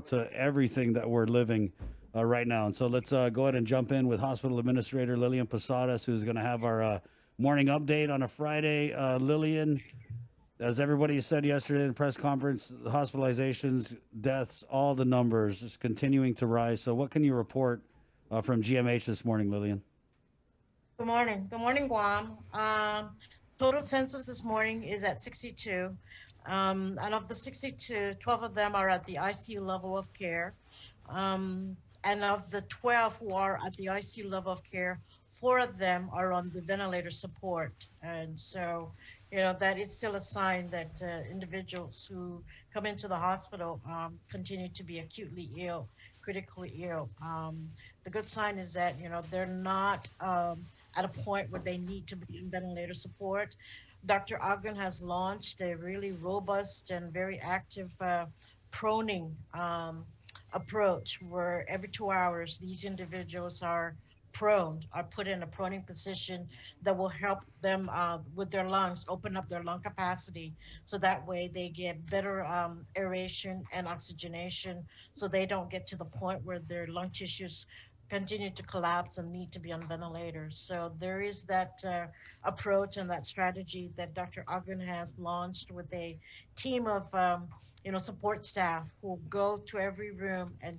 critical to everything that we're living right now. And so let's go ahead and jump in with Hospital Administrator Lillian Posadas, who's going to have our morning update on a Friday. Lillian, as everybody said yesterday in the press conference, hospitalizations, deaths, all the numbers is continuing to rise. So what can you report from GMH this morning, Lillian? Good morning. Good morning, Guam. Total census this morning is at 62. And of the 62, 12 of them are at the ICU level of care. And of the 12 who are at the ICU level of care, 4 of them are on the ventilator support. And so, that is still a sign that individuals who come into the hospital continue to be acutely ill, critically ill. The good sign is that, they're not at a point where they need to be in ventilator support. Dr. Ogden has launched a really robust and very active proning approach where every 2 hours these individuals are put in a proning position that will help them with their lungs, open up their lung capacity, so that way they get better aeration and oxygenation, so they don't get to the point where their lung tissues continue to collapse and need to be on ventilators. So there is that approach and that strategy that Dr. Ogden has launched with a team of support staff who go to every room and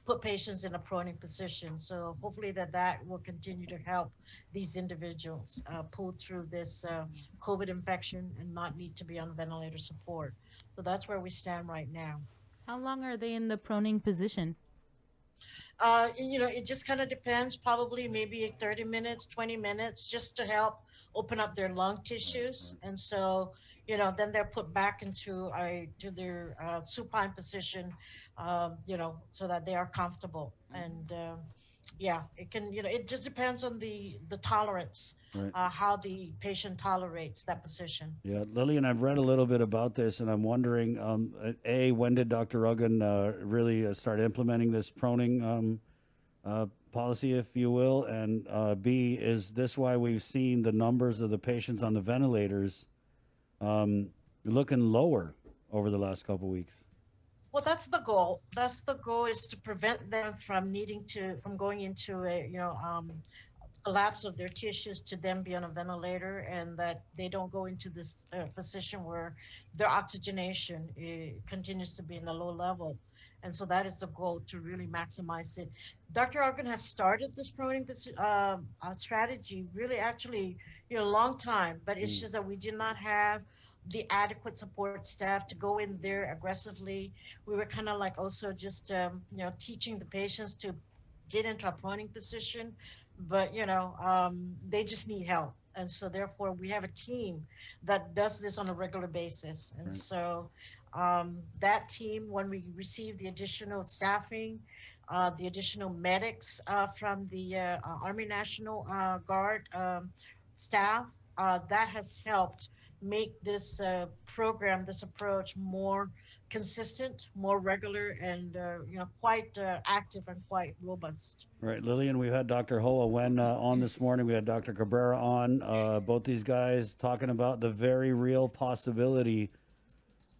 put patients in a proning position. So hopefully that will continue to help these individuals pull through this COVID infection and not need to be on ventilator support. So that's where we stand right now. How long are they in the proning position? It just kind of depends, probably maybe 30 minutes, 20 minutes, just to help open up their lung tissues. And so, then they're put back to their supine position, so that they are comfortable. And yeah, it just depends on the tolerance, Right. how the patient tolerates that position. Yeah, Lillian, I've read a little bit about this, and I'm wondering, when did Dr. Ruggan really start implementing this proning policy, if you will? And B, is this why we've seen the numbers of the patients on the ventilators looking lower over the last couple of weeks? Well, that's the goal. That's the goal, is to prevent them from going into collapse of their tissues, to them be on a ventilator, and that they don't go into this position where their oxygenation continues to be in a low level. And so that is the goal, to really maximize it. Dr. Argan has started this proning strategy really, actually, a long time, but it's just that we did not have the adequate support staff to go in there aggressively. We were kind of like also just teaching the patients to get into a proning position, but they just need help. And so therefore we have a team that does this on a regular basis. And Right. so that team, when we receive the additional staffing, the additional medics from the Army National Guard staff, that has helped make this program, this approach, more consistent, more regular, and quite active and quite robust. Right, Lillian, we've had Dr. Hoa Wen on this morning. We had Dr. Cabrera on. Both these guys talking about the very real possibility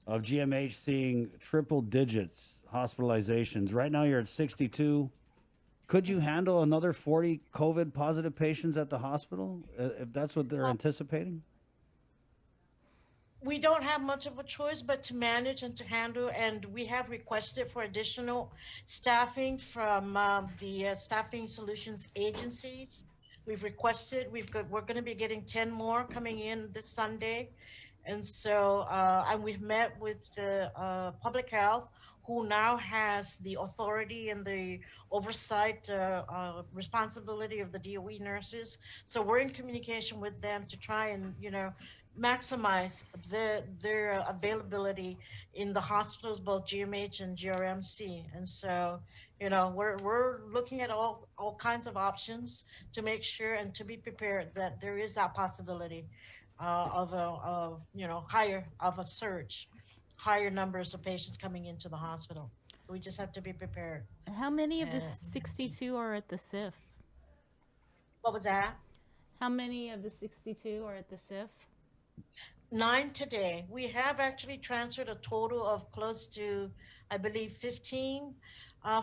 of GMH seeing triple digits hospitalizations. Right now, you're at 62. Could you handle another 40 COVID positive patients at the hospital if that's what they're anticipating? We don't have much of a choice but to manage and to handle, and we have requested for additional staffing from the staffing solutions agencies. We're going to be getting 10 more coming in this Sunday. And so, and we've met with the public health, who now has the authority and the oversight responsibility of the DOE nurses. So we're in communication with them to try and, maximize their availability in the hospitals, both GMH and GRMC. And so, we're looking at all kinds of options to make sure and to be prepared that there is that possibility of a surge, higher numbers of patients coming into the hospital. We just have to be prepared. How many of the And 62 are at the SIF? what was that? How many of the 62 are at the SIF? 9 today. We have actually transferred a total of close to, I believe 15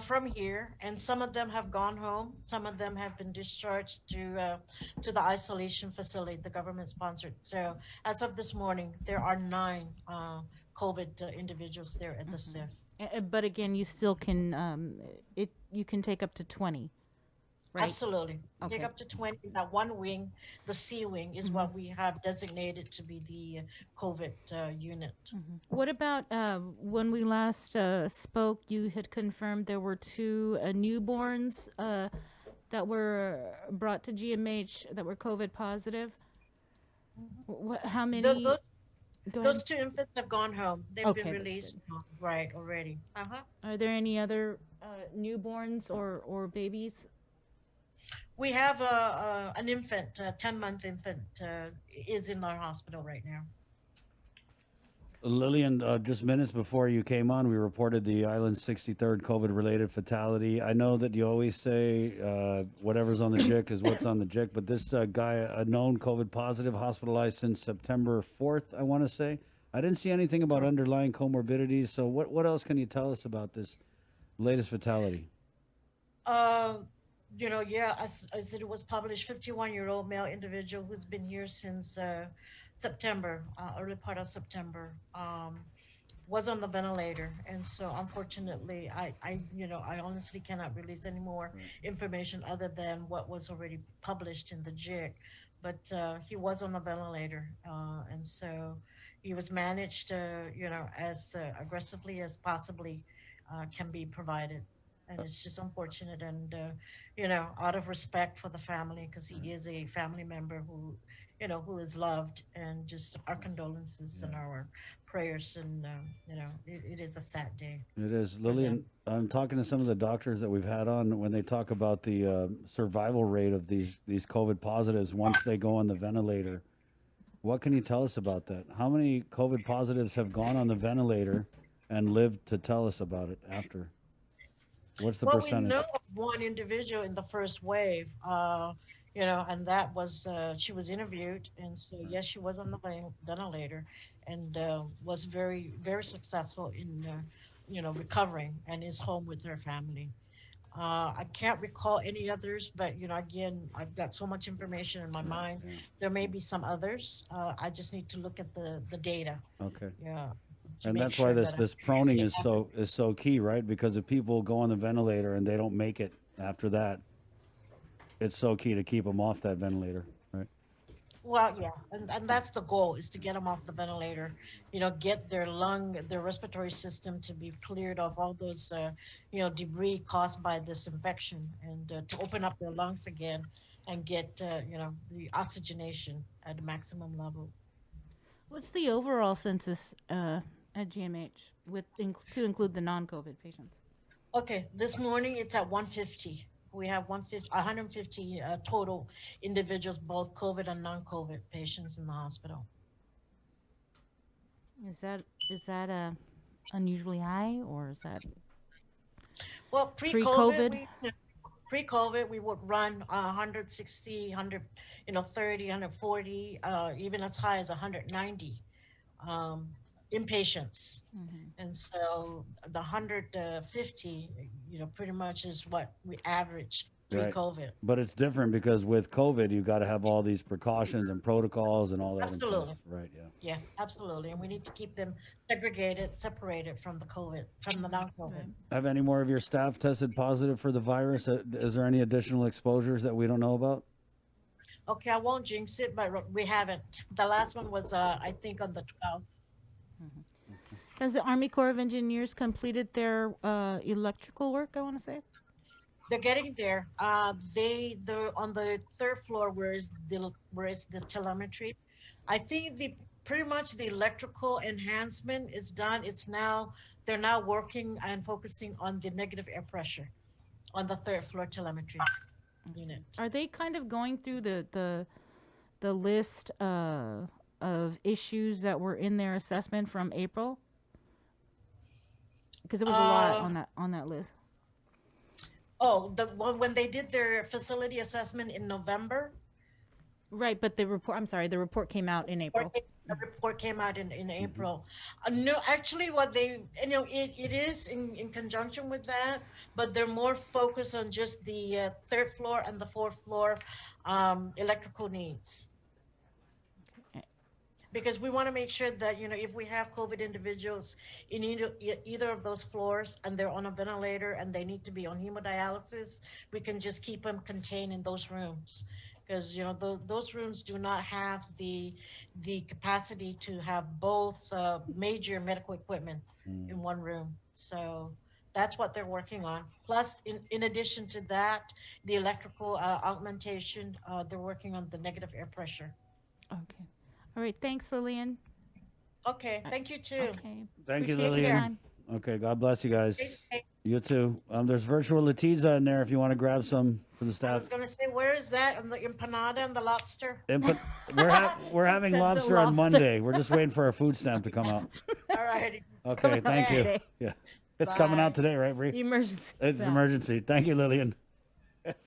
from here, and some of them have gone home. Some of them have been discharged to the isolation facility, the government sponsored. So as of this morning, there are 9 COVID individuals there at the SIF. But again, you still can you can take up to 20, right? Absolutely. Take Okay. up to 20. That one wing, the C wing, is what we have designated to be the COVID unit. What about when we last spoke? You had confirmed there were 2 newborns that were brought to GMH that were COVID positive. How many? Those Go those ahead. 2 infants have gone home. They've Okay, been that's released, good. right, already. Uh-huh. Are there any other newborns or babies? We have an infant, a 10-month infant, is in our hospital right now. Lillian, just minutes before you came on, we reported the island's 63rd COVID-related fatality. I know that you always say whatever's on the JIC is what's on the JIC, but this guy, a known COVID positive, hospitalized since September 4th, I want to say. I didn't see anything about underlying comorbidities. So what else can you tell us about this latest fatality? Uh, yeah, as it was published, 51-year-old male individual who's been here since September, early part of September, was on the ventilator. And so unfortunately, I honestly cannot release any more information other than what was already published in the JIC. But he was on the ventilator. And so he was managed, as aggressively as possibly can be provided. And it's just unfortunate, and out of respect for the family, because he is a family member who is loved, and just our condolences and our prayers, and it is a sad day. It is. Lillian, I'm talking to some of the doctors that we've had on when they talk about the survival rate of these COVID positives once they go on the ventilator. What can you tell us about that? How many COVID positives have gone on the ventilator and lived to tell us about it after? What's the Well, we percentage? know of one individual in the first wave, and that was she was interviewed, and so yes, she was on the ventilator, and was very, very successful in, recovering, and is home with her family. I can't recall any others, but again, I've got so much information in my mind. There may be some others. I just need to look at the data. Okay. Yeah. To And make that's why sure this that this proning is so key, right? Because if people go on the ventilator and they don't make it after that, it's so key to keep them off that ventilator, right? Well, yeah, and that's the goal, is to get them off the ventilator, get their respiratory system to be cleared of all those, debris caused by this infection, and to open up their lungs again and get, the oxygenation at a maximum level. What's the overall census at GMH to include the non-COVID patients? Okay, this morning it's at 150. We have 150 total individuals, both COVID and non-COVID patients in the hospital. Is that unusually high, or is that Well, pre-COVID? Pre-COVID, we would run 160, 130, 140, even as high as 190 inpatients. And so the 150, pretty much is what we average Right. pre-COVID. But it's different because with COVID, you got to have all these precautions and protocols and all that in Absolutely. place. Right, yeah. Yes, absolutely. And we need to keep them separated from from the non-COVID. Have any more of your staff tested positive for the virus? Is there any additional exposures that we don't know about? Okay, I won't jinx it, but we haven't. The last one was, I think, on the 12th. Has the Army Corps of Engineers completed their electrical work, I want to say? They're getting there. They're on the third floor where is the telemetry. I think pretty much the electrical enhancement is done. They're now working and focusing on the negative air pressure on the third floor telemetry unit. Are they kind of going through the list of issues that were in their assessment from April? Because it was a lot on that list. Oh, the one when they did their facility assessment in November. Right, but the report, I'm sorry, the report came out in April. The report came out in April. No, actually, what they, it is in conjunction with that, but they're more focused on just the third floor and the fourth floor electrical needs. Okay. Because we want to make sure that, if we have COVID individuals in either of those floors and they're on a ventilator and they need to be on hemodialysis, we can just keep them contained in those rooms. Because, those rooms do not have the capacity to have both major medical equipment in one room. So that's what they're working on. Plus, in addition to that, the electrical augmentation, they're working on the negative air pressure. Okay. All right. Thanks, Lillian. Okay, thank you too. Okay. Thank you, Appreciate your Lillian. time. Okay, God bless you guys. Stay safe. You too. There's virtual Latiza in there if you want to grab some for the I staff. was gonna say, where is that? And the empanada and the lobster? We're having The lobster on lobster. Monday. We're just waiting for our food stamp to come out. All right. Okay, coming out thank you. today. Yeah, it's coming out Bye. today, right, Bree? Emergency. It's so. emergency. Thank you, Lillian.